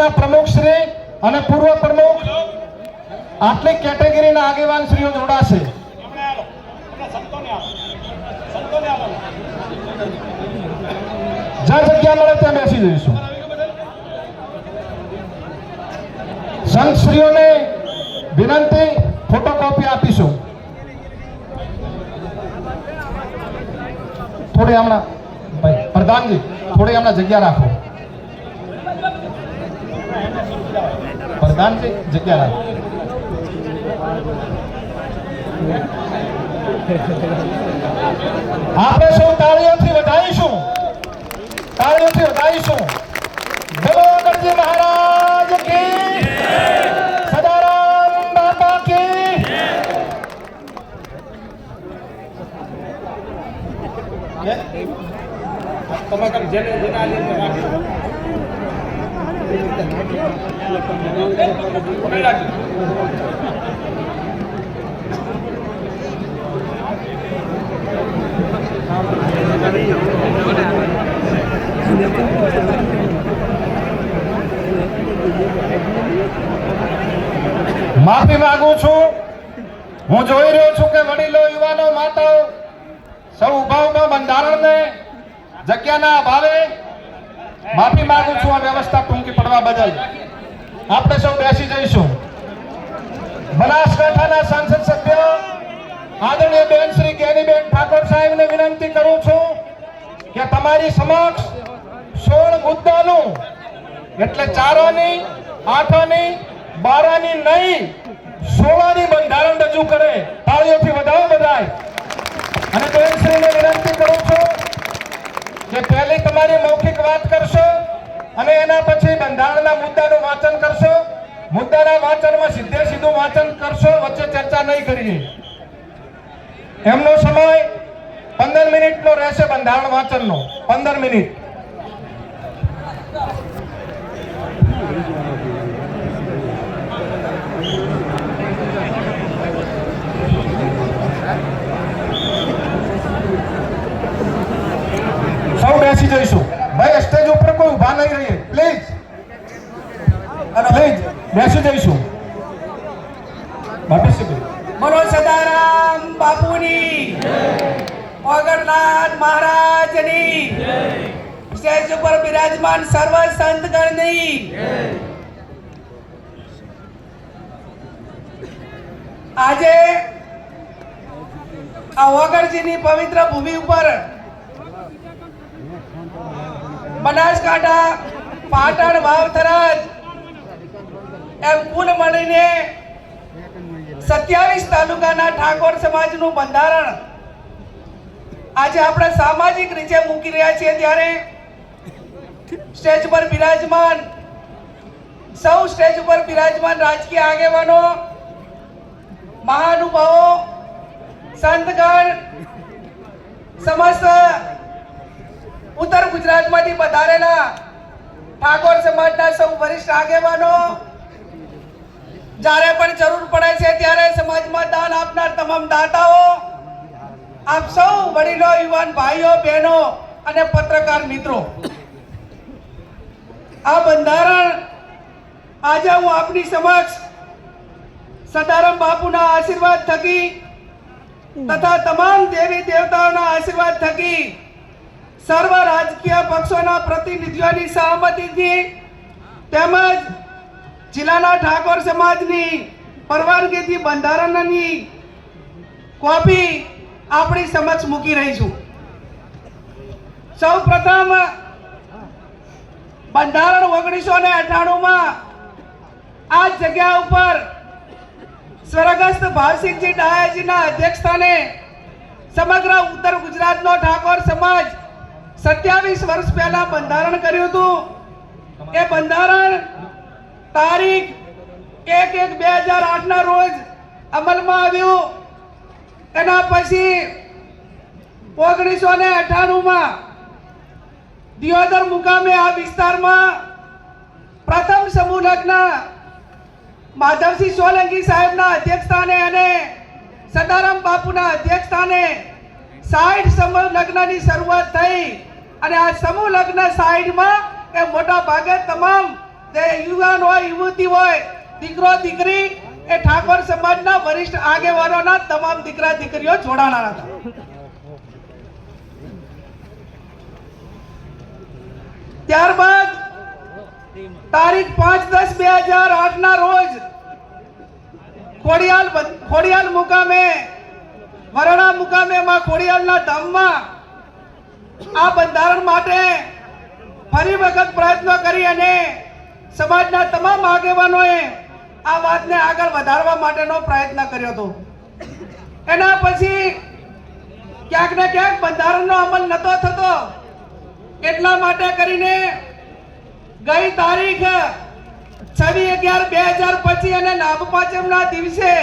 ગુજરાતના પ્રમુખ શ્રી અને પૂર્વ પ્રમુખ આટલી કેટેગરીના આગેવાન શ્રીઓ જોડાશે. જ્યાં જગ્યા મળે ત્યાં બેસી જઈશું. સંતશ્રીઓને વિનંતી, ફોટોકોપી આપીશું. થોડી હમણાં ભાઈ પ્રધાનજી થોડી હમણાં જગ્યા રાખો. પ્રધાનજી જગ્યા રાખો. આપણે સૌ તાળીઓથી વધાવીશું, તાળીઓથી વધાવીશું. બોલો ગણજી મહારાજ કી, સદારામ બાપા કી. માફી માંગુ છું. હું જોઈ રહ્યો છું કે વડીલો, યુવાનો, માતાઓ સૌ ઉભા ઉભા બંધારણને જગ્યાના અભાવે માફી માંગુ છું. આ વ્યવસ્થા ટૂંકી પડવા બદલ આપણે સૌ બેસી જઈશું. બનાસકાંઠાના સાંસદ સભ્ય આદરણીય બેન શ્રી જ્ઞાનીબેન ઠાકોર સાહેબને વિનંતી કરું છું કે તમારી સમક્ષ 16 મુદ્દાનું, એટલે 4 આની, 8 આની, 12 આની નહીં, 16 આની બંધારણ રજૂ કરે. તાળીઓથી વધાવો બધાય. અને બેનશ્રીને વિનંતી કરું છું કે પહેલી તમારી મૌખિક વાત કરશો અને એના પછી બંધારણના મુદ્દાનું વાંચન કરશો. મુદ્દાના વાંચનમાં સીધે સીધું વાંચન કરશો, વચ્ચે ચર્ચા નહીં કરીએ. એમનો સમય 15 મિનિટનો રહેશે. બંધારણ વાંચનનો 15 મિનિટ. સૌ બેસી જઈશું. ભાઈ સ્ટેજ ઉપર કોઈ ઊભા નહીં રહીએ પ્લીઝ, અને પ્લીઝ બેસી જઈશું. બોલો સદારામ બાપુની, ઓગણનાથ મહારાજની, સ્ટેજ ઉપર બિરાજમાન સર્વ સંતગણની. આજે આ ઓગણજીની પવિત્ર ભૂમિ ઉપર બનાસકાંઠા, પાટણ, વાવ, થરાદ એમ કુલ મળીને 27 તાલુકાના ઠાકોર સમાજનું બંધારણ આજે આપણે સામાજિક રીતે મૂકી રહ્યા છીએ. ત્યારે સ્ટેજ પર બિરાજમાન, સૌ સ્ટેજ પર બિરાજમાન રાજકીય આગેવાનો, મહાનુભાવો, સંતગણ, સમસ્ત ઉત્તર ગુજરાતમાંથી પધારેલા ઠાકોર સમાજના સૌ વરિષ્ઠ આગેવાનો, જ્યારે પણ જરૂર પડે છે ત્યારે સમાજમાં દાન આપનાર તમામ દાતાઓ, આપ સૌ વડીલો, યુવાન ભાઈઓ, બહેનો અને પત્રકાર મિત્રો, આ બંધારણ આજે હું આપની સમક્ષ સદારામ બાપુના આશીર્વાદ થકી તથા તમામ દેવી દેવતાઓના આશીર્વાદ થકી સર્વ રાજકીય પક્ષોના પ્રતિનિધિઓની સહમતીથી તેમજ જિલ્લાના ઠાકોર સમાજની પરવાનગીથી બંધારણની કોપી આપણી સમક્ષ મૂકી રહી છું. સૌ પ્રથમ બંધારણ 1998માં આ જગ્યા ઉપર સ્વર્ગસ્થ ભાવસિંહજી ડાયાજીના અધ્યક્ષસ્થાને સમગ્ર ઉત્તર ગુજરાતનો ઠાકોર સમાજ 27 વર્ષ પહેલા બંધારણ કર્યું હતું. એ બંધારણ તારીખ 1/1/2008 ના રોજ અમલમાં આવ્યું. એના પછી 1998માં દિયોદર મુકામે આ વિસ્તારમાં પ્રથમ સમૂહ લગ્ન માધવસિંહ સોલંકી સાહેબના અધ્યક્ષસ્થાને અને સદારામ બાપુના અધ્યક્ષસ્થાને 60 સમૂહ લગ્નની શરૂઆત થઈ. અને આ સમૂહ લગ્ન 60માં એ મોટા ભાગે તમામ જે યુવાન હોય, યુવતી હોય, દીકરો દીકરી એ ઠાકોર સમાજના વરિષ્ઠ આગેવાનોના તમામ દીકરા દીકરીઓ જોડાણા હતા. ત્યારબાદ તારીખ 5/10/2008 ના રોજ ખોડિયાલ મુકામે વરણા મુકામે માં ખોડિયાલના ધામમાં આ બંધારણ માટે ફરી વખત પ્રયત્નો કરી અને સમાજના તમામ આગેવાનોએ આ વાતને આગળ વધારવા માટેનો પ્રયત્ન કર્યો હતો. એના પછી ક્યાંક ને ક્યાંક બંધારણનો અમલ નતો થતો. એટલા માટે કરીને ગઈ તારીખ 26/11/2025 અને નાભ પાંચમના દિવસે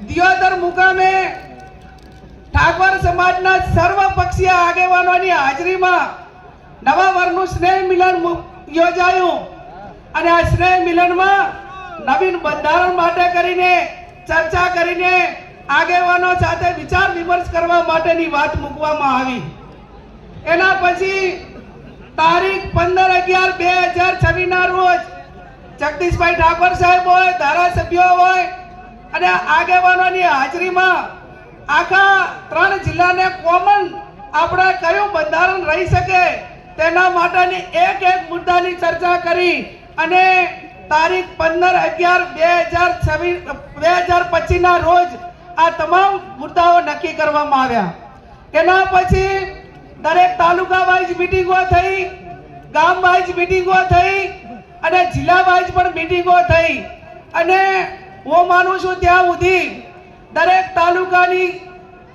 દિયોદર મુકામે ઠાકોર સમાજના સર્વપક્ષીય આગેવાનોની હાજરીમાં નવા વર્ષનું સ્નેહ મિલન યોજાયું અને આ સ્નેહ મિલનમાં નવીન બંધારણ માટે કરીને ચર્ચા કરીને આગેવાનો સાથે વિચાર વિમર્શ કરવા માટેની વાત મૂકવામાં આવી. એના પછી તારીખ 15/11/2026 ના રોજ જગદીશભાઈ ઠાકોર સાહેબ હોય, ધારાસભ્યો હોય અને આગેવાનોની હાજરીમાં આખા 3 જિલ્લાને કોમન આપણે કયું બંધારણ રહી શકે તેના માટેની એક મુદ્દાની ચર્ચા કરી અને તારીખ 15/11/2025 ના રોજ આ તમામ મુદ્દાઓ નક્કી કરવામાં આવ્યા. એના પછી દરેક તાલુકા વાઇઝ મીટિંગો થઈ, ગામ વાઇઝ મીટિંગો થઈ અને જિલ્લા વાઇઝ પણ મીટિંગો થઈ અને હું માનું છું ત્યાં સુધી દરેક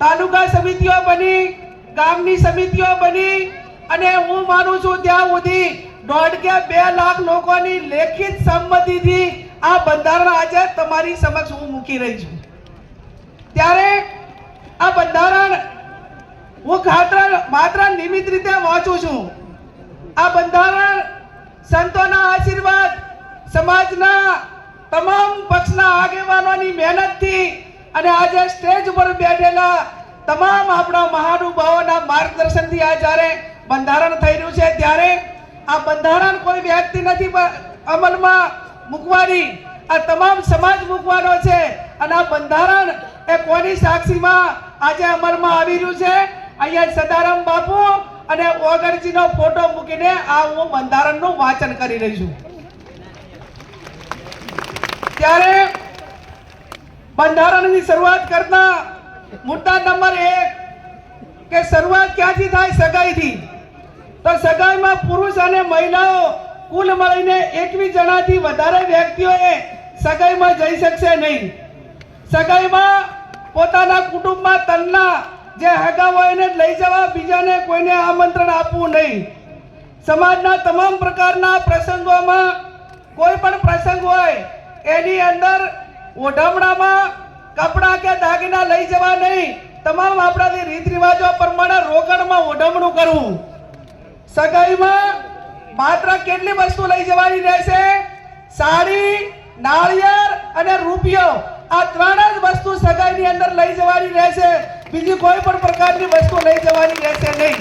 તાલુકા સમિતિઓ બની, ગામની સમિતિઓ બની અને હું માનું છું ત્યાં સુધી 1.5 કે 2 લાખ લોકોની લેખિત સંમતિથી આ બંધારણ આજે તમારી સમક્ષ હું મૂકી રહી છું. ત્યારે આ બંધારણ હું માત્ર નિયમિત રીતે વાંચું છું. આ બંધારણ સંતોના આશીર્વાદ, સમાજના તમામ પક્ષના આગેવાનોની મહેનતથી અને આજે સ્ટેજ ઉપર બેઠેલા તમામ આપણા મહાનુભાવોના માર્ગદર્શનથી આ જ્યારે બંધારણ થઈ રહ્યું છે ત્યારે આ બંધારણ કોઈ વ્યક્તિ નથી અમલમાં મૂકવાની, આ તમામ સમાજ મૂકવાનો છે અને આ બંધારણ એ કોની સાક્ષીમાં આજે અમલમાં આવી રહ્યું છે. અહીંયા સદારામ બાપુ અને ઓગણજીનો ફોટો મૂકીને આ હું બંધારણનું વાંચન કરી રહી છું. ત્યારે બંધારણની શરૂઆત કરતા મુદ્દા નંબર 1 કે શરૂઆત ક્યાંથી થાય? સગાઈથી. તો સગાઈમાં પુરુષ અને મહિલાઓ કુલ મળીને 21 જણાથી વધારે વ્યક્તિઓએ સગાઈમાં જઈ શકશે નહીં. સગાઈમાં પોતાના કુટુંબમાં તલના જે હગા હોય એને લઈ જવા, બીજાને કોઈને આમંત્રણ આપવું નહીં. સમાજના તમામ પ્રકારના પ્રસંગોમાં કોઈ પણ પ્રસંગ હોય એની અંદર ઓઢમણામાં કપડાં કે દાગીના લઈ જવા નહીં. તમામ આપણા રીત રિવાજો પ્રમાણે રોકડમાં ઓઢમણું કરવું. સગાઈમાં માત્ર કેટલી વસ્તુ લઈ જવાની રહેશે? સાડી, નાળિયેર અને રૂપિયો. આ 3 જ વસ્તુ સગાઈની અંદર લઈ જવાની રહેશે. બીજી કોઈ પણ પ્રકારની વસ્તુ લઈ જવાની રહેશે નહીં.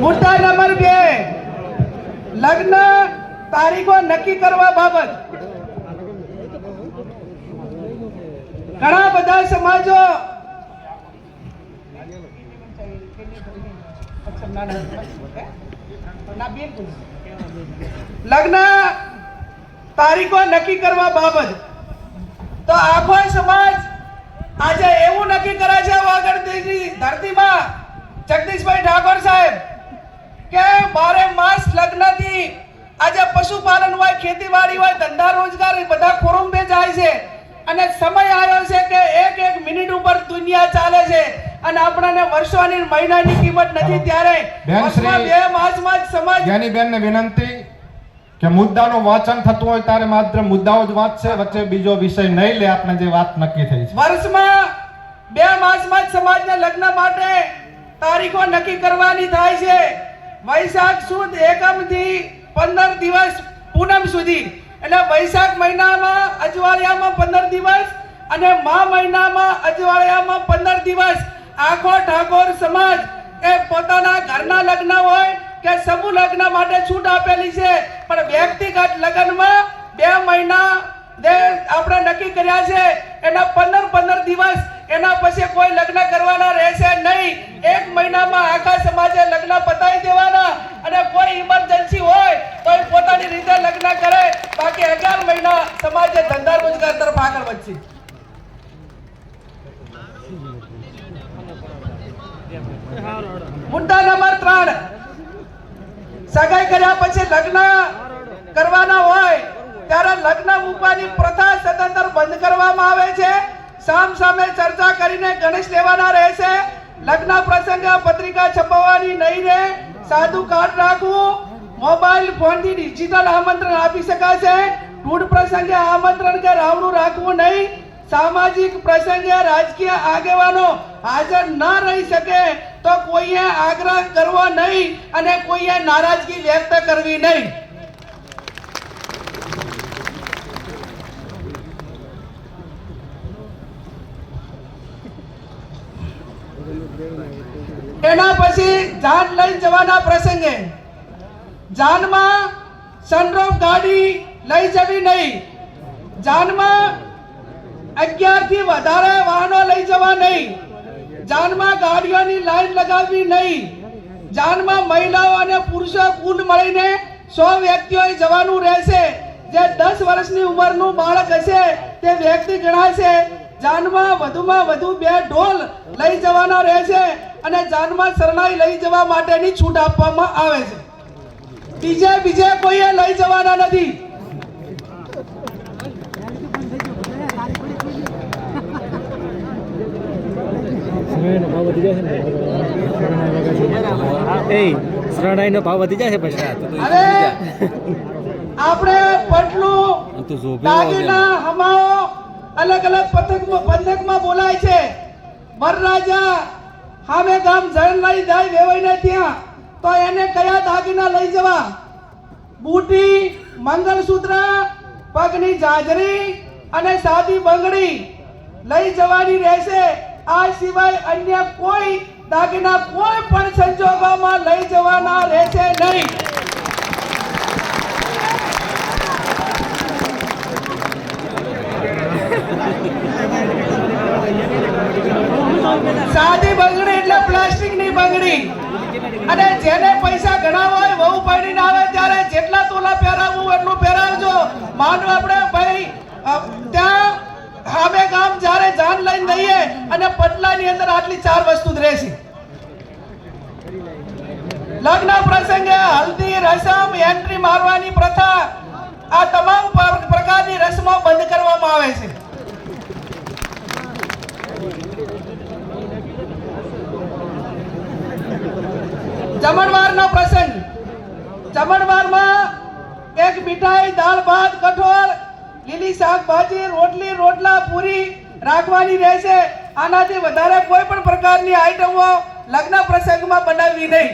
મુદ્દા નંબર 2 લગ્ન તારીખો નક્કી કરવા બાબત. ઘણા બધા સમાજો લગ્ન તારીખો નક્કી કરવા બાબત તો આખો સમાજ આજે એવું નક્કી કરે છે વાગડની ધરતીમાં જગદીશભાઈ ઠાકોર સાહેબ કે 12 માસ લગ્નથી આજે પશુપાલન હોય, ખેતીવાડી હોય, ધંધા રોજગાર બધા ખોરંબે જાય છે અને સમય આવ્યો છે કે એક મિનિટ ઉપર દુનિયા ચાલે છે અને આપણને વર્ષોની મહિનાની કિંમત નથી. ત્યારે 2 માસમાં જ સમાજ જ્ઞાનીબેનને વિનંતી કે મુદ્દાનું વાંચન થતું હોય ત્યારે માત્ર મુદ્દાઓ જ વાંચશે, વચ્ચે બીજો વિષય નહીં લે. આપણે જે વાત નક્કી થઈ છે વર્ષમાં 2 માસમાં જ સમાજના લગ્ન માટે તારીખો નક્કી કરવાની થાય છે. વૈશાખ સુદ એકમથી 15 દિવસ પૂનમ સુધી, એટલે વૈશાખ મહિનામાં અજવાળિયામાં 15 દિવસ અને મા મહિનામાં અજવાળિયામાં 15 દિવસ આખો ઠાકોર સમાજ એ પોતાના ઘરના લગ્ન હોય કે સમૂહ લગ્ન માટે છૂટ આપેલી છે, પણ વ્યક્તિગત લગ્નમાં 2 મહિના જે આપણે નક્કી કર્યા છે એના 15 દિવસ, એના પછી કોઈ લગ્ન કરવાના રહેશે નહીં. 1 મહિનામાં આખા સમાજે લગ્ન પતાવી દેવાના અને કોઈ ઇમરજન્સી હોય તો એ પોતાની રીતે લગ્ન કરે, બાકી 11 મહિના સમાજે ધંધા રોજગાર તરફ આગળ વધશે. મુદ્દા નંબર 3, સગાઈ કર્યા પછી લગ્ન કરવાના હોય ત્યારે લગ્ન મૂકવાની પ્રથા સદંતર બંધ કરવામાં આવે છે. સામ સામે ચર્ચા કરીને ગણેશ લેવાના રહેશે. લગ્ન પ્રસંગે પત્રિકા છપાવવાની નહીં રહે. સાદું કાર્ડ રાખવું. મોબાઈલ ફોનથી ડિજિટલ આમંત્રણ આપી શકાશે. ટૂડ પ્રસંગે આમંત્રણ કે રાવણું રાખવું નહીં. સામાજિક પ્રસંગે રાજકીય આગેવાનો હાજર ન રહી શકે તો કોઈએ આગ્રહ કરવો નહીં અને કોઈએ નારાજગી વ્યક્ત કરવી નહીં. એના પછી જાન લઈ જવાના પ્રસંગે જાનમાં સનરૂફ ગાડી લઈ જવી નહીં. જાનમાં 11 થી વધારે વાહનો લઈ જવા નહીં. જાનમાં ગાડીઓની લાઈન લગાવવી નહીં. જાનમાં મહિલાઓ અને પુરુષો કુલ મળીને 100 વ્યક્તિઓએ જવાનું રહેશે. જે 10 વર્ષની ઉંમરનું બાળક હશે તે વ્યક્તિ ગણાશે. જાનમાં વધુમાં વધુ 2 ઢોલ લઈ જવાના રહેશે અને જાનમાં શરણાઈ લઈ જવા માટેની છૂટ આપવામાં આવે છે. બીજે કોઈએ લઈ જવાના નથી. શરણાઈનો ભાવ વધી જશે પછી. હવે આપણે પટલું, દાગીના, હમાઓ અલગ અલગ પંથકમાં બોલાય છે. વરરાજા હામે ગામ જણ લઈ જાય વેવાઈને ત્યાં તો એને કયા દાગીના લઈ જવા? બુટી, મંગલસૂત્ર, પગની જાજરી અને સાદી બંગડી લઈ જવાની રહેશે. આ સિવાય અન્ય કોઈ દાગીના કોઈ પણ સંજોગોમાં લઈ જવાના રહેશે નહીં. સાદી બંગડી એટલે પ્લાસ્ટિકની બંગડી. અને જેને પૈસા ઘણા હોય વહુ પડીને આવે ત્યારે જેટલા તોલા પહેરાવવું એટલું પહેરાવજો. માનો આપણે ભાઈ ત્યાં હામે ગામ જ્યારે જાન લઈને દઈએ અને પટલાની અંદર આટલી 4 વસ્તુ જ રહેશે. લગ્ન પ્રસંગે હલ્દી રસમ, એન્ટ્રી મારવાની પ્રથા, આ તમામ પ્રકારની રસમો બંધ કરવામાં આવે છે. જમણવારનો પ્રસંગ. જમણવારમાં એક મીઠાઈ, દાળ ભાત, કઠોળ, લીલી શાકભાજી, રોટલી, રોટલા, પૂરી રાખવાની રહેશે. આનાથી વધારે કોઈ પણ પ્રકારની આઈટમો લગ્ન પ્રસંગમાં બનાવવી નહીં.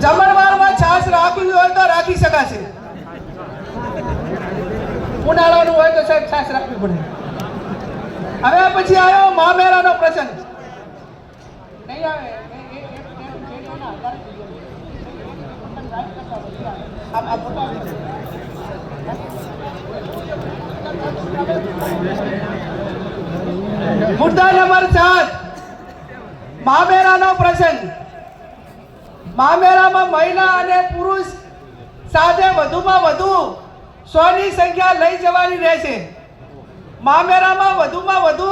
જમણવારમાં છાશ રાખવી હોય તો રાખી શકાશે. ઉનાળાનું હોય તો સાહેબ છાશ રાખવી પડે. હવે પછી આવ્યો મામેરાનો પ્રસંગ. નહીં આવે મુદ્દા નંબર 7, મામેરાનો પ્રસંગ. મામેરામાં મહિલા અને પુરુષ સાથે વધુમાં વધુ 100 ની સંખ્યા લઈ જવાની રહેશે. મામેરામાં વધુમાં વધુ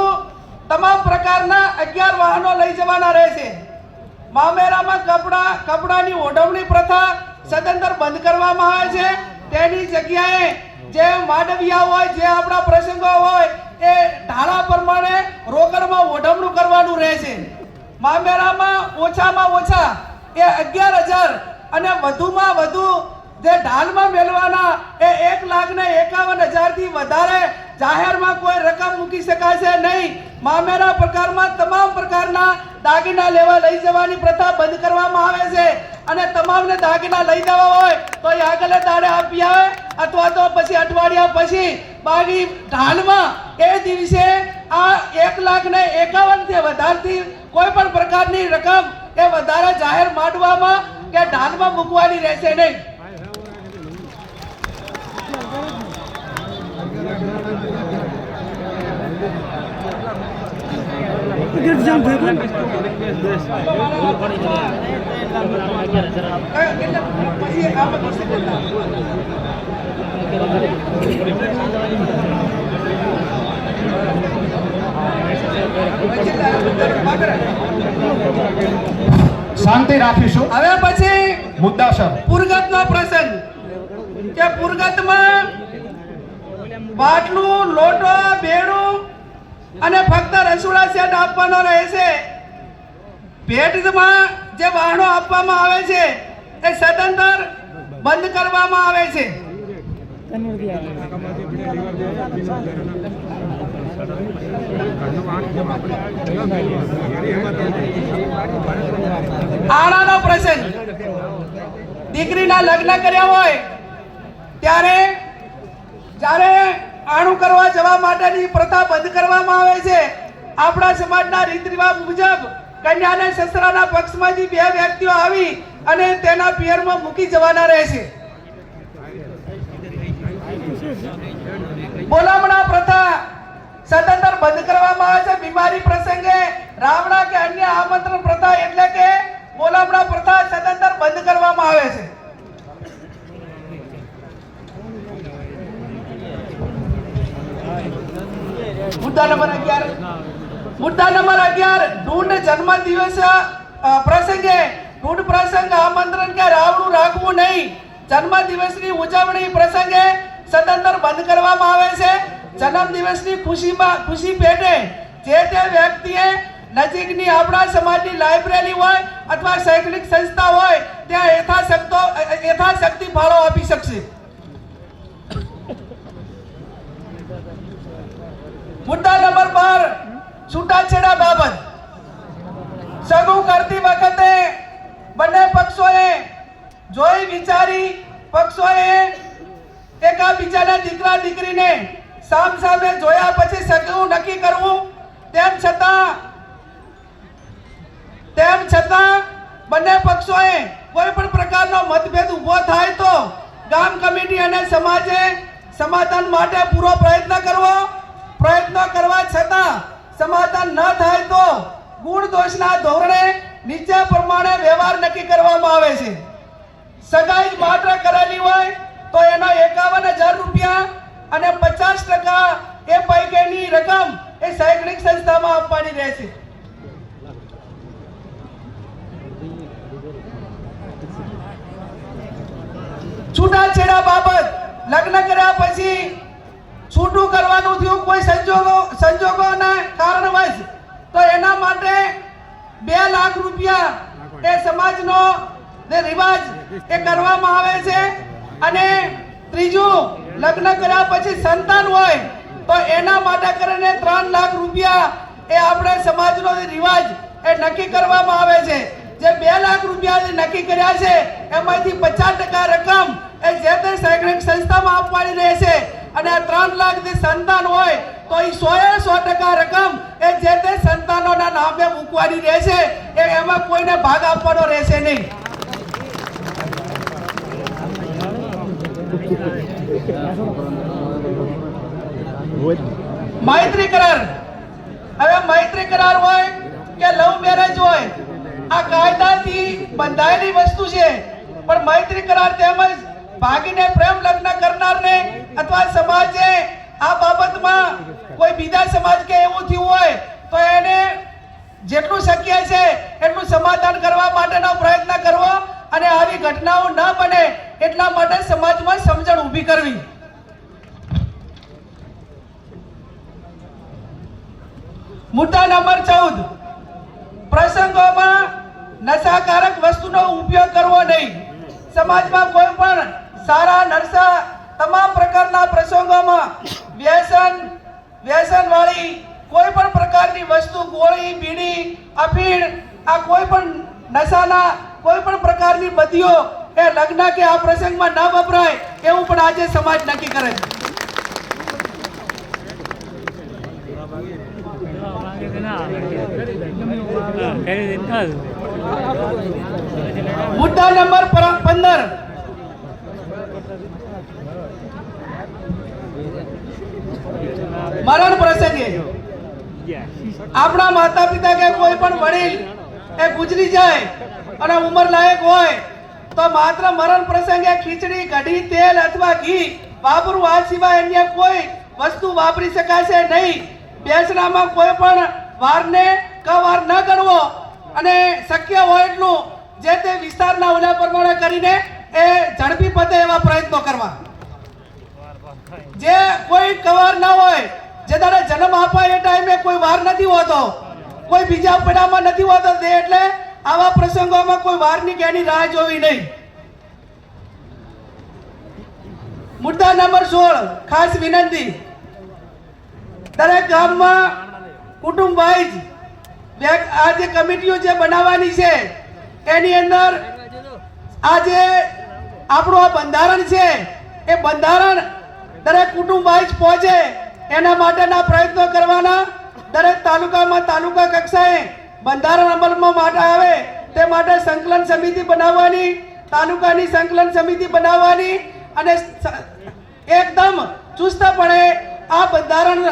તમામ પ્રકારના 11 વાહનો લઈ જવાના રહેશે. મામેરામાં કપડાની ઓઢવણી પ્રથા સદંતર બંધ કરવામાં આવે છે. તેની જગ્યાએ જે માંડવિયા હોય, જે આપણા પ્રસંગો હોય એ ઢાળા પ્રમાણે રોકડમાં ઓઢવણું કરવાનું રહેશે. મામેરામાં ઓછામાં ઓછા એ 11,000 અને વધુમાં વધુ જે ઢાલમાં મેળવાના એ 1,51,000 થી વધારે જાહેરમાં કોઈ રકમ મૂકી શકાશે નહીં. મામેરા પ્રકારમાં તમામ પ્રકારના દાગીના લેવા લઈ જવાની પ્રથા બંધ કરવામાં આવે છે અને તમામને દાગીના લઈ જવા હોય તો એ આગલે દાડે આપી આવે અથવા તો પછી અઠવાડિયા પછી બાકી ઢાલમાં એ દિવસે આ 1,51,000 થી વધારથી કોઈ પણ પ્રકારની રકમ એ વધારે જાહેર માંડવામાં કે ઢાલમાં મૂકવાની રહેશે નહીં. પછી આમાં થશે કેટલા? શાંતિ રાખીશું. હવે પછી મુદ્દાસર પુરગતનો પ્રસંગ કે પુરગતમાં બાટલું, લોટો, બેડું અને ફક્ત રસોડા સેટ આપવાનો રહેશે. ભેટમાં જે વાહનો આપવામાં આવે છે એ સદંતર બંધ કરવામાં આવે છે. આણાનો પ્રસંગ દીકરીના લગ્ન કર્યા હોય ત્યારે જ્યારે આણું કરવા જવા માટેની પ્રથા બંધ કરવામાં આવે છે. આપણા સમાજના રીત રિવાજ મુજબ કન્યાને સસરાના પક્ષમાંથી 2 વ્યક્તિઓ આવી અને તેના પિયરમાં મૂકી જવાના રહેશે. બોલામણા પ્રથા સદંતર બંધ કરવામાં આવે છે. બીમારી પ્રસંગે રાવણા કે અન્ય આમંત્રણ પ્રથા એટલે કે બોલામણા પ્રથા સદંતર બંધ કરવામાં આવે છે. મુદ્દા નંબર 11 ઢૂંઢ જન્મ દિવસ પ્રસંગે ઢૂંઢ પ્રસંગ આમંત્રણ કે રાવણું રાખવું નહીં. જન્મ દિવસની ઉજવણી પ્રસંગે સદંતર બંધ કરવામાં આવે છે. જન્મ દિવસની ખુશી પેટે જે તે વ્યક્તિએ નજીકની આપણા સમાજની લાઇબ્રેરી હોય અથવા શૈક્ષણિક સંસ્થા હોય ત્યાં યથાશક્તિ ફાળો આપી શકશે. મુદ્દા નંબર 12 છૂટાછેડા બાબત. સગું કરતી વખતે બંને પક્ષોએ જોઈ વિચારી પક્ષોએ એકાબીજાના દીકરા દીકરીને સામસામે જોયા પછી સગું નક્કી કરવું. તેમ છતાં બંને પક્ષોએ કોઈ પણ પ્રકારનો મતભેદ ઊભો થાય તો ગામ કમિટી અને સમાજે સમાધાન માટે પૂરો પ્રયત્ન કરવો. પ્રયત્નો કરવા છતાં સમાધાન ન થાય તો ગુણ દોષના ધોરણે નીચે પ્રમાણે વ્યવહાર નક્કી કરવામાં આવે છે. સગાઈ માત્ર કરેલી હોય તો એનો 51,000 રૂપિયા અને 50% એ પૈકીની રકમ એ શૈક્ષણિક સંસ્થામાં આપવાની રહેશે. છૂટાછેડા બાબત લગ્ન કર્યા પછી છૂટું કરવાનું થયું કોઈ સંજોગોના કારણવશ તો એના માટે 2 લાખ રૂપિયા એ સમાજનો જે રિવાજ એ કરવામાં આવે છે. અને ત્રીજું લગ્ન કર્યા પછી સંતાન હોય તો એના માટે કરીને 3 લાખ રૂપિયા એ આપણે સમાજનો રિવાજ એ નક્કી કરવામાં આવે છે. જે 2 લાખ રૂપિયા નક્કી કર્યા છે એમાંથી 50% રકમ એ જે તે શૈક્ષણિક સંસ્થામાં આપવાની રહેશે અને 3 લાખ જે સંતાન હોય તો એ 100% રકમ એ જે તે સંતાનોના નામે મૂકવાની રહેશે. એમાં કોઈને ભાગ આપવાનો રહેશે નહીં. મૈત્રી કરાર. હવે મૈત્રી કરાર હોય કે લવ મેરેજ હોય આ કાયદાથી બંધાયેલી વસ્તુ છે. પણ મૈત્રી કરાર તેમજ ભાગીને પ્રેમ લગ્ન કરનારને અથવા સમાજે આ બાબતમાં કોઈ બીજા સમાજ કે એવું થયું હોય તો એને જેટલું શક્ય છે એટલું સમાધાન કરવા માટેનો પ્રયત્ન કરવો અને આવી ઘટનાઓ ન બને એટલા માટે સમાજમાં સમજણ ઊભી કરવી. મુદ્દા નંબર 14 પ્રસંગોમાં નશાકારક વસ્તુનો ઉપયોગ કરવો નહીં. સમાજમાં કોઈ પણ સારા નશા તમામ પ્રકારના પ્રસંગોમાં વ્યસન વાળી કોઈ પણ પ્રકારની વસ્તુ, ગોળી, બીડી, અફીણ, આ કોઈ પણ નશાના કોઈ પણ પ્રકારની બદીઓ એ લગ્ન કે આ પ્રસંગમાં ન વપરાય એવું પણ આજે સમાજ નક્કી કરે છે. મુદ્દા નંબર 15 મરણ પ્રસંગે આપણા માતા પિતા કે કોઈ પણ વડીલ એ ગુજરી જાય અને ઉંમર લાયક હોય તો માત્ર મરણ પ્રસંગે ખીચડી, કઢી, તેલ અથવા ઘી વાપરવું, આ સિવાય અન્ય કોઈ વસ્તુ વાપરી શકાશે નહીં. બેસણામાં કોઈ પણ વારને કવાર ન કરવો અને શક્ય હોય એટલું જે તે વિસ્તારના ઓલા પ્રમાણે કરીને એ ઝડપી પતે એવા પ્રયત્નો કરવા. જે કોઈ કવાર ન હોય, જે તારે જન્મ આપાય એ ટાઈમે કોઈ વાર નથી હોતો, કોઈ બીજા પડામાં નથી હોતો, તે એટલે આવા પ્રસંગોમાં કોઈ વારની કે એની રાહ જોવી નહીં. મુદ્દા નંબર 16 ખાસ વિનંતી, દરેક ગામમાં કુટુંબ વાઇઝ આ જે કમિટીઓ જે બનાવવાની છે એની અંદર આ જે આપણું આ બંધારણ છે એ બંધારણ દરેક કુટુંબ વાઇઝ પહોંચે એના માટેના પ્રયત્નો કરવાના. દરેક તાલુકામાં તાલુકા કક્ષાએ બંધારણ અમલમાં માટે આવે તે માટે સંકલન સમિતિ બનાવવાની, તાલુકાની સંકલન સમિતિ બનાવવાની અને એકદમ ચુસ્તપણે આ બંધારણ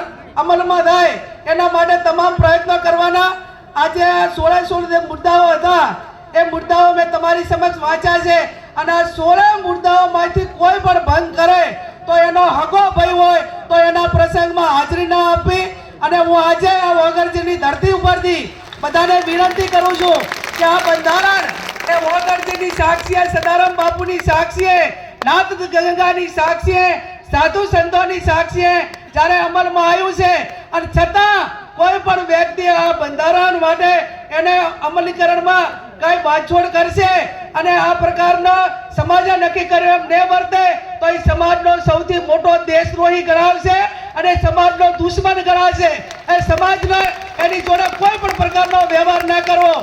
અમલમાં થાય એના માટે તમામ પ્રયત્નો કરવાના. આજે 16 જે મુદ્દાઓ હતા એ મુદ્દાઓ મેં તમારી સમક્ષ વાંચ્યા છે અને આ 16 મુદ્દાઓમાંથી કોઈ પણ ભંગ કરે તો એનો હકો ભય હોય તો એના પ્રસંગમાં હાજરી ના આપવી. અને હું આજે આ વગરજીની ધરતી ઉપરથી બધાને વિનંતી કરું છું કે આ બંધારણ એ વગરજીની સાક્ષીએ, સદારામ બાપુની સાક્ષીએ, નાથ ગંગાની સાક્ષીએ, સાધુ સંતોની સાક્ષીએ જ્યારે અમલમાં આવ્યું છે અને છતાં કોઈ પણ વ્યક્તિ આ બંધારણ માટે એને અમલીકરણમાં કઈ બાંધછોડ કરશે અને આ પ્રકારનો સમાજે નક્કી કર્યો એમ ન વર્તે તો એ સમાજનો સૌથી મોટો દેશદ્રોહી ગણાવશે અને સમાજનો દુશ્મન ગણાશે. એ સમાજને એની જોડે કોઈ પણ પ્રકારનો વ્યવહાર ન કરવો.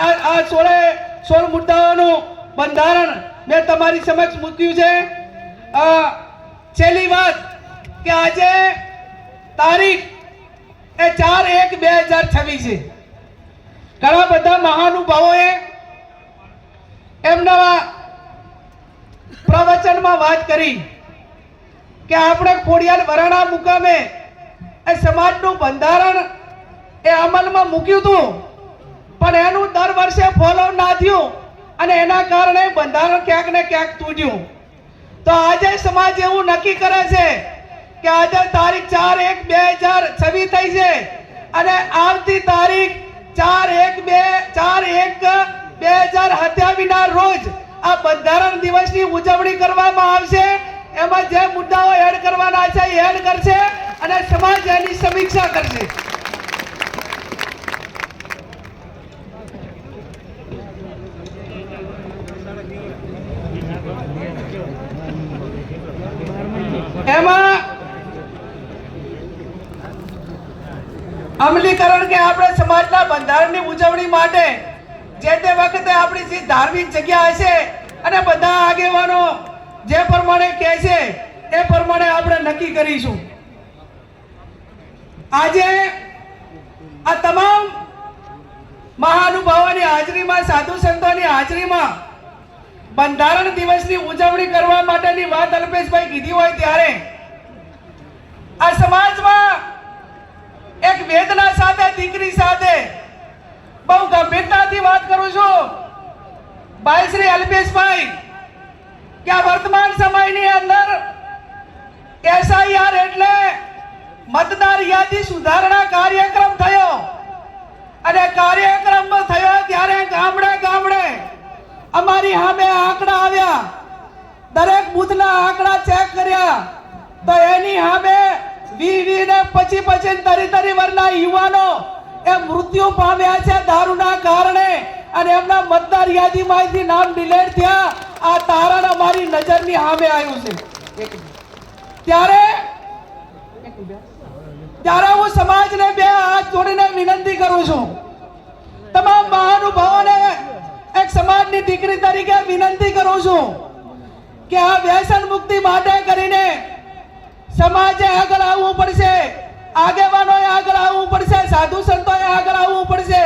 આ 16 મુદ્દાઓનું બંધારણ મેં તમારી સમક્ષ મૂક્યું છે. છેલ્લી વાત કે આજે તારીખ એ 4/1/2026 છે. ઘણા બધા મહાનુભાવોએ એમના પ્રવચનમાં વાત કરી કે આપણે ખોડિયાર વરાણા મુકામે એ સમાજનું બંધારણ એ અમલમાં મૂક્યું હતું પણ એનું દર વર્ષે ફોલો ના થયું અને એના કારણે બંધારણ ક્યાંક ને ક્યાંક તૂટ્યું. તો આજે સમાજ એવું નક્કી કરે છે કે આજે તારીખ 4/1/2026 થઈ છે અને આવતી તારીખ 4/1/2027 ના રોજ આ બંધારણ દિવસની ઉજવણી કરવામાં આવશે. એમાં જે મુદ્દાઓ એડ કરવાના છે એ એડ કરશે અને સમાજ એની સમીક્ષા કરશે. એમાં અમલીકરણ કે આપણે સમાજના બંધારણની ઉજવણી માટે જે તે વખતે આપણી જે ધાર્મિક જગ્યા હશે અને બધા આગેવાનો જે પ્રમાણે કહે છે એ પ્રમાણે આપણે નક્કી કરીશું. આજે આ તમામ મહાનુભાવોની હાજરીમાં, સાધુ સંતોની હાજરીમાં બંધારણ દિવસની ઉજવણી કરવા માટેની વાત અલ્પેશભાઈ કીધી હોય ત્યારે આ સમાજમાં એક વેદના સાથે, દીકરી સાથે બહુ ગંભીરતાથી વાત કરું છું ભાઈ શ્રી અલ્પેશભાઈ કે આ વર્તમાન સમયની અંદર SIR એટલે મતદાર યાદી સુધારણા કાર્યક્રમ થયો અને કાર્યક્રમ થયો ત્યારે ગામડે ગામડે અમારી સામે આંકડા આવ્યા. દરેક બુથના આંકડા ચેક કર્યા તો એની સામે 20 ને 25 વર્ષના યુવાનો એ મૃત્યુ પામ્યા છે દારૂના કારણે અને એમના મતદાર યાદીમાંથી નામ ડિલીટ થયા. આ તારણ અમારી નજરની સામે આવ્યું છે. ત્યારે હું સમાજને બે હાથ જોડીને વિનંતી કરું છું, તમામ મહાનુભાવોને એક સમાજની દીકરી તરીકે વિનંતી કરું છું કે આ વ્યસન મુક્તિ માટે કરીને સમાજે આગળ આવવું પડશે, આગેવાનોએ આગળ આવવું પડશે, સાધુ સંતોએ આગળ આવવું પડશે.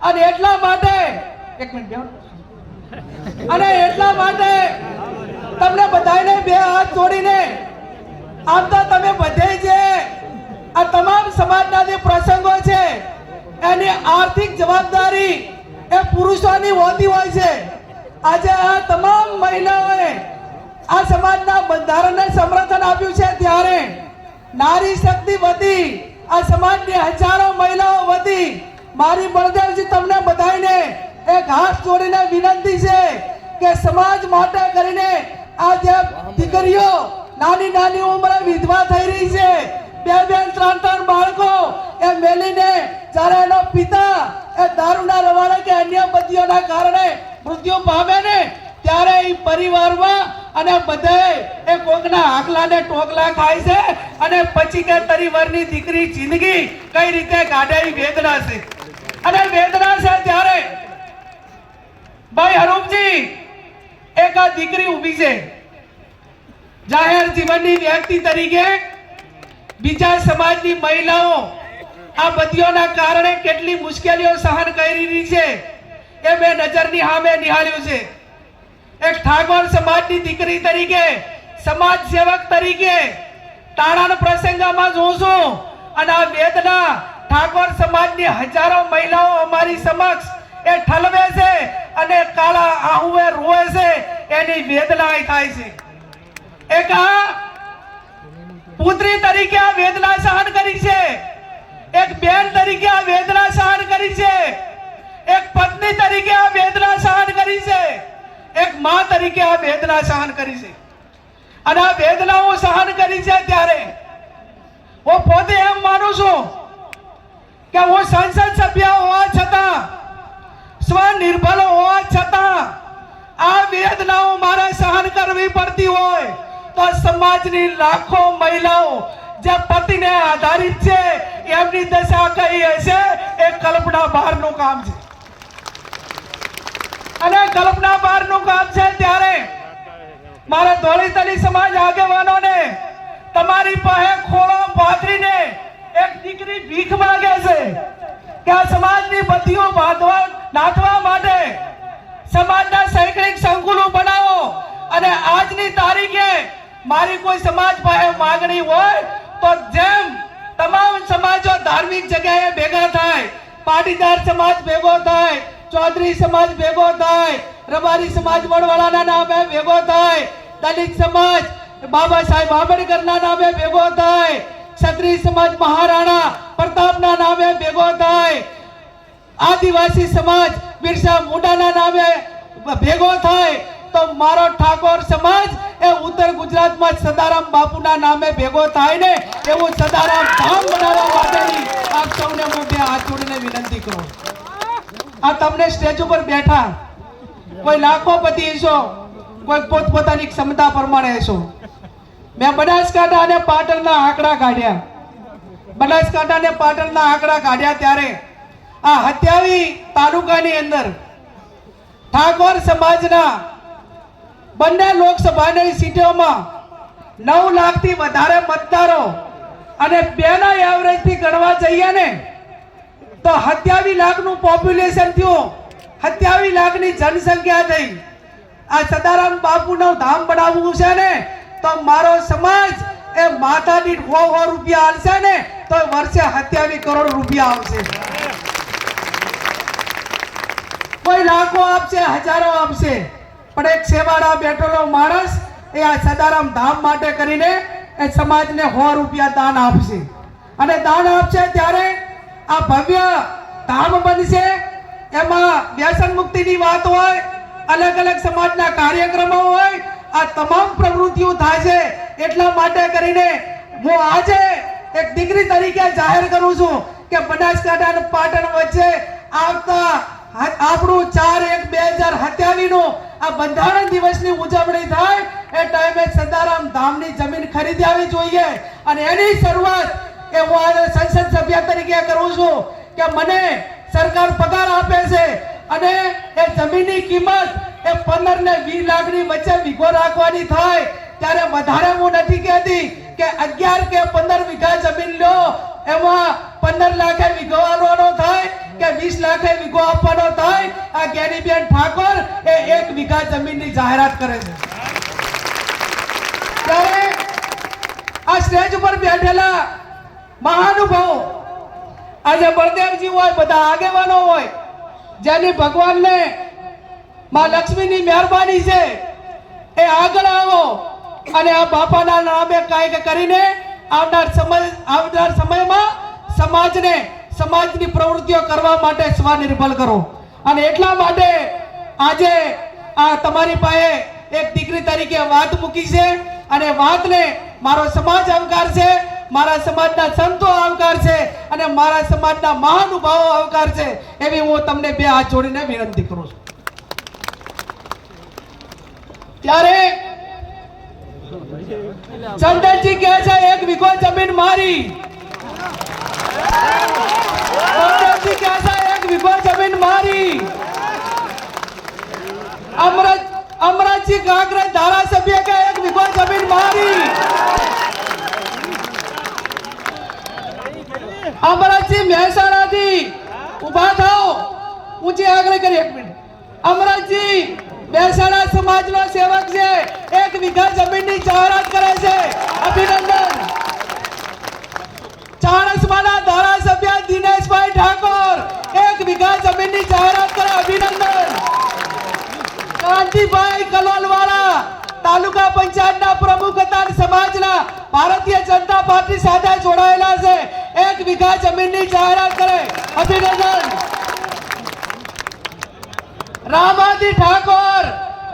અને એટલા માટે એક મિનિટ બેહો. અને એટલા માટે તમને બધાને બે હાથ જોડીને આમ તો તમે બધે જે આ તમામ સમાજના જે પ્રસંગો છે એની આર્થિક જવાબદારી એ પુરુષોની હોતી હોય છે. આજે આ તમામ મહિલાઓએ આ સમાજના બંધારણને સમર્થન આપ્યું છે, ત્યારે નારી શક્તિ વતી આ સમાજની હજારો મહિલાઓ વતી મારી બળદેવજી તમને બધાને એક હાથ જોડીને વિનંતી છે કે સમાજ માટે કરીને આ જે દીકરીઓ નાની નાની ઉંમરે વિધવા થઈ રહી છે, બે ત્રણ બાળકો એ મેલીને જ્યારે એનો પિતા એ દારૂના રવાડે કે અન્ય બદીઓના કારણે મૃત્યુ પામે ને, ત્યારે એ પરિવારમાં અને બધાએ એ કોકના આખલાને ટોકલા ખાય છે અને પછી કે તરીવરની દીકરી જિંદગી કઈ રીતે કાઢે એ વેદના છે. અને વેદના છે ત્યારે ભાઈ હરૂપજી એક આ દીકરી ઊભી છે, જાહેર જીવનની વ્યક્તિ તરીકે બીજા સમાજની મહિલાઓ આ બદીઓના કારણે કેટલી મુશ્કેલીઓ સહન કરી રહી છે એ મેં નજરની સામે નિહાળ્યું છે. એક ઠાકોર સમાજની દીકરી તરીકે, સમાજ સેવક તરીકે તાણાના પ્રસંગમાં જોઉં છું અને આ વેદના ઠાકોર સમાજની હજારો મહિલાઓ અમારી સમક્ષ એ ઠલવે છે અને કાળા આહુએ રોવે છે, એની વેદના થાય છે. એક આ પુત્રી તરીકે આ વેદના સહન કરી છે, એક બેન તરીકે આ વેદના સહન કરી છે, એક પત્ની તરીકે આ વેદના સહન કરી છે, એક માં તરીકે આ વેદના સહન કરી છે. અને આ વેદનાઓ સહન કરી છે ત્યારે હું પોતે એમ માનું છું કે હું સંસદ સભ્ય હોવા છતાં, સ્વનિર્ભર હોવા છતાં આ વેદનાઓ મારે સહન કરવી પડતી હોય તો સમાજની લાખો મહિલાઓ જે પતિને આધારિત છે એમની દશા કઈ હશે એ કલ્પના બહારનું કામ છે. અને કલ્પના બહારનું કામ છે ત્યારે મારા ધોળીતલી સમાજ આગેવાનોને તમારી પાસે ખોળો પાથરીને એક દીકરી ભીખ માંગે છે કે આ સમાજની બત્તીઓ નાથવા માટે સમાજના શૈક્ષણિક સંકુલો બનાવો. અને આજની તારીખે મારી કોઈ સમાજ પાસે માંગણી હોય તો જેમ તમામ સમાજો ધાર્મિક જગ્યાએ ભેગા થાય, પાટીદાર સમાજ ભેગો થાય, ચૌધરી સમાજ ભેગો થાય, રબારી સમાજ વડવાળાના નામે ભેગો થાય, દલિત સમાજ બાબા સાહેબ આંબેડકરના નામે ભેગો થાય, ક્ષત્રિય સમાજ મહારાણા પ્રતાપના નામે ભેગો થાય, આદિવાસી સમાજ બિરસા મુંડાના નામે ભેગો થાય, તો મારો ઠાકોર સમાજ એ ઉત્તર ગુજરાતમાં સદારામ બાપુના નામે ભેગો થાય ને એવું સદારામ ધામ બનાવવા માટેની આપ સૌને હું બે હાથ જોડીને વિનંતી કરું. આ તમને સ્ટેજ ઉપર બેઠા કોઈ લાખોપતિ હશો, કોઈ પોતપોતાની ક્ષમતા પ્રમાણે હશો. મેં બનાસકાંઠા અને પાટણના આંકડા કાઢ્યા, બનાસકાંઠા અને પાટણના આંકડા કાઢ્યા ત્યારે આ હત્યાવી તાલુકાની અંદર ઠાકોર સમાજના બંને લોકસભાની સીટોમાં 9 લાખથી વધારે મતદારો અને બેના એવરેજથી ગણવા જઈએ ને તો 27 લાખનું પોપ્યુલેશન થયું, 27 લાખની જનસંખ્યા થઈ. આ સદારામ બાપુનું ધામ બનાવવું છે ને તો મારો સમાજ એ માથા દીઠ 100 રૂપિયા આલશે ને તો વર્ષે 27 કરોડ રૂપિયા આવશે. કોઈ લાખો આપશે, હજારો આપશે, પણ એક સેવાળા બેઠેલો માણસ એ આ સદારામ ધામ માટે કરીને એ સમાજને 100 રૂપિયા દાન આપશે. અને દાન આપશે ત્યારે આ ભવ્ય ધામ બનશે. એમાં વ્યસન મુક્તિની વાત હોય, અલગ અલગ સમાજના કાર્યક્રમો હોય, આ તમામ પ્રવૃત્તિઓ થાય છે. એટલા માટે કરીને હું આજે એક દીકરી તરીકે જાહેર કરું છું કે બનાસકાંઠા અને પાટણ વચ્ચે આવતા આપણું 4/1/2027 નું આ બંધારણ દિવસની ઉજવણી થાય એ ટાઈમે સદારામ ધામની જમીન ખરીદી આવી જોઈએ અને એની શરૂઆત એ હું આજે સંસદ સભ્ય તરીકે કરું છું કે મને સરકાર પગાર આપે છે અને એ જમીનની કિંમત એ 15 ને 20 લાખની વચ્ચે વીઘો રાખવાની થાય ત્યારે વધારે હું નથી કહેતી કે 11 કે 15 વીઘા જમીન લો એમાં 15 લાખે વીઘો આપવાનો થાય કે 20 લાખે વીઘો આપવાનો થાય આ જ્ઞાનીબેન ઠાકોર એ 1 વીઘા જમીનની જાહેરાત કરે છે ત્યારે આ સ્ટેજ ઉપર બેઠેલા મહાનુભાવો આજે બળદેવજી હોય બધા આગેવાનો હોય જેની ભગવાનને માં લક્ષ્મીની મહેરબાની છે એ આગળ આવો અને આ બાપાના નામે કાંઈક કરીને આવનાર સમયમાં સમાજની પ્રવૃત્તિઓ કરવા માટે સ્વનિર્ભર કરો અને એટલા માટે આજે આ તમારી પાસે એક દીકરી તરીકે વાત મૂકી છે અને વાતને મારો સમાજ આવકાર છે મારા સમાજના સંતો આવકાર છે અને મારા સમાજના મહાનુભાવો આવકાર છે એવી હું તમને બે હાથ જોડીને વિનંતી કરું છું ત્યારે ચંદનજી કહે છે 1 વીઘો જમીન મારી ચંદનજી કહે છે 1 વીઘો જમીન મારી અમરતજી કાંકરેજ ધારાસભ્ય કે 1 વીઘો જમીન મારી અમરતજી મહેસાણાથી ઉભા થાઓ ઊંચી આગળ કરી 1 મિનિટ અમરતજી મહેસાણા સમાજનો સેવક છે 1 વીઘા જમીનની જાહેરાત કરે છે અભિનંદન ચાણસ્માના ધારાસભ્ય દિનેશભાઈ ઠાકોર 1 વીઘા જમીનની જાહેરાત કરે અભિનંદન કાંતિભાઈ કલોલવાળા તાલુકા પંચાયતના પ્રમુખ હતા સમાજના ભારતીય જનતા પાર્ટી સાથે જોડાયેલા છે 1 વીઘા જમીનની જાહેરાત કરે અભિનંદન રામાજી ઠાકોર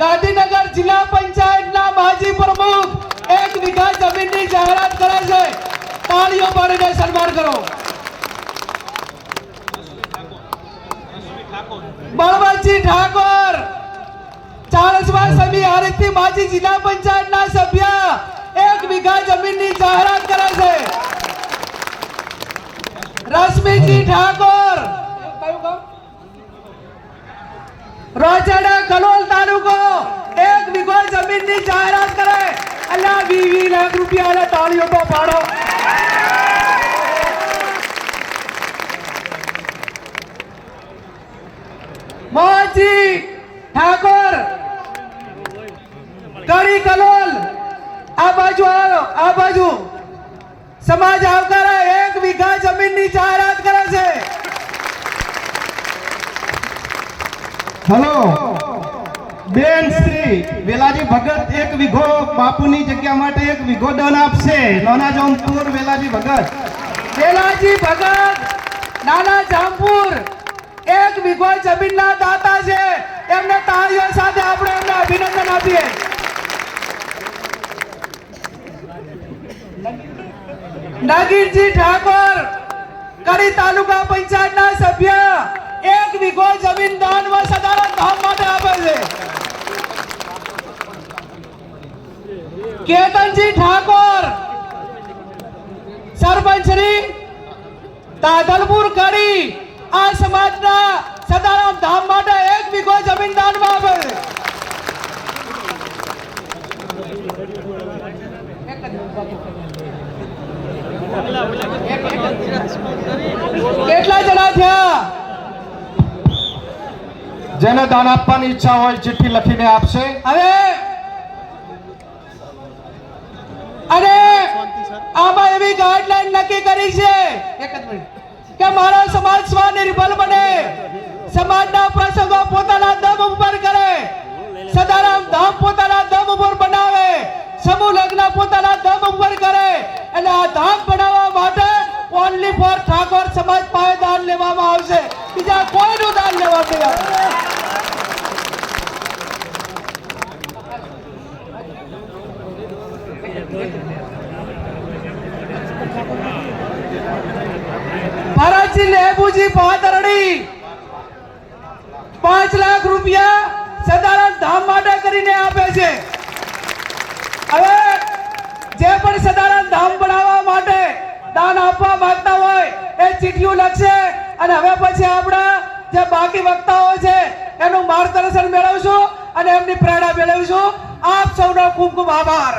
ગાંધીનગર જિલ્લા પંચાયતના માજી પ્રમુખ 1 વીઘા જમીનની જાહેરાત કરે છે તાળીઓ પાડીને સન્માન કરો બળવંતજી ઠાકોર ચાણસ્મા સમી હારીજથી માજી જિલ્લા પંચાયતના સભ્ય 1 વીઘા જમીનની જાહેરાત કરે છે રશ્મિજી ઠાકોર રોજડા કલોલ તાલુકો 1 વીઘો જમીનની જાહેરાત કરે અલ્લા 20 લાખ રૂપિયા તાળીઓ તો પાડો મોહનજી ઠાકોર કડી કલોલ આ બાજુ સમાજ આવકારે 1 વીઘા જમીનની જાહેરાત કરે છે હલો બેન શ્રી વેલાજી ભગત 1 વીઘો બાપુની જગ્યા માટે 1 વીઘો દાન આપશે નાના જામપુર વેલાજી ભગત નાના જામપુર 1 વીઘો જમીનના દાતા છે એમને તાળીઓ સાથે આપણે એમને અભિનંદન આપીએ નાગીરજી ઠાકોર કડી તાલુકા પંચાયતના સભ્ય 1 વીઘો જમીન દાનમાં સદારામ ધામ માટે આપે છે કેતનજી ઠાકોર સરપંચ શ્રી તાદલપુર કડી આ સમાજના સદારામ ધામ માટે 1 વીઘો જમીન દાનમાં આપે છે કેટલા જણા થયા જેને દાન આપવાની ઈચ્છા હોય ચિઠ્ઠી લખીને આપશે હવે અને આમાં એવી ગાઈડલાઈન નક્કી કરી છે એક જ મિનિટ કે મારો સમાજ સ્વનિર્ભર બને સમાજના પ્રસંગો પોતાના દમ ઉપર કરે સદારામ ધામ પોતાના દમ ઉપર બનાવે સમૂહ લગ્ન પોતાના દમ ઉપર કરે અને આ ધામ બનાવવા માટે ઓનલી ફોર ઠાકોર સમાજ પાસે દાન લેવામાં આવશે બીજા કોઈનું દાન લેવા નહીં ભરતજી લેબુજી પાદરડી 5 લાખ રૂપિયા સદારામ ધામ માટે કરીને આપે છે હવે જે પણ સદાનંદ ધામ બનાવવા માટે દાન આપવા માંગતા હોય એ ચીઠીઓ લખશે અને હવે પછી આપણા જે બાકી વક્તાઓ છે એનું માર્ગદર્શન મેળવશું અને એમની પ્રેરણા મેળવીશું. આપ સૌનો ખૂબ ખૂબ આભાર.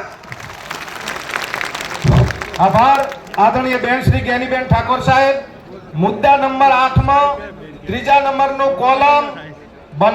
આભાર આદરણીય બેન શ્રી જ્ઞાનીબેન ઠાકોર સાહેબ. મુદ્દા નંબર 8 માં ત્રીજા નંબરનું કોલમ બંધ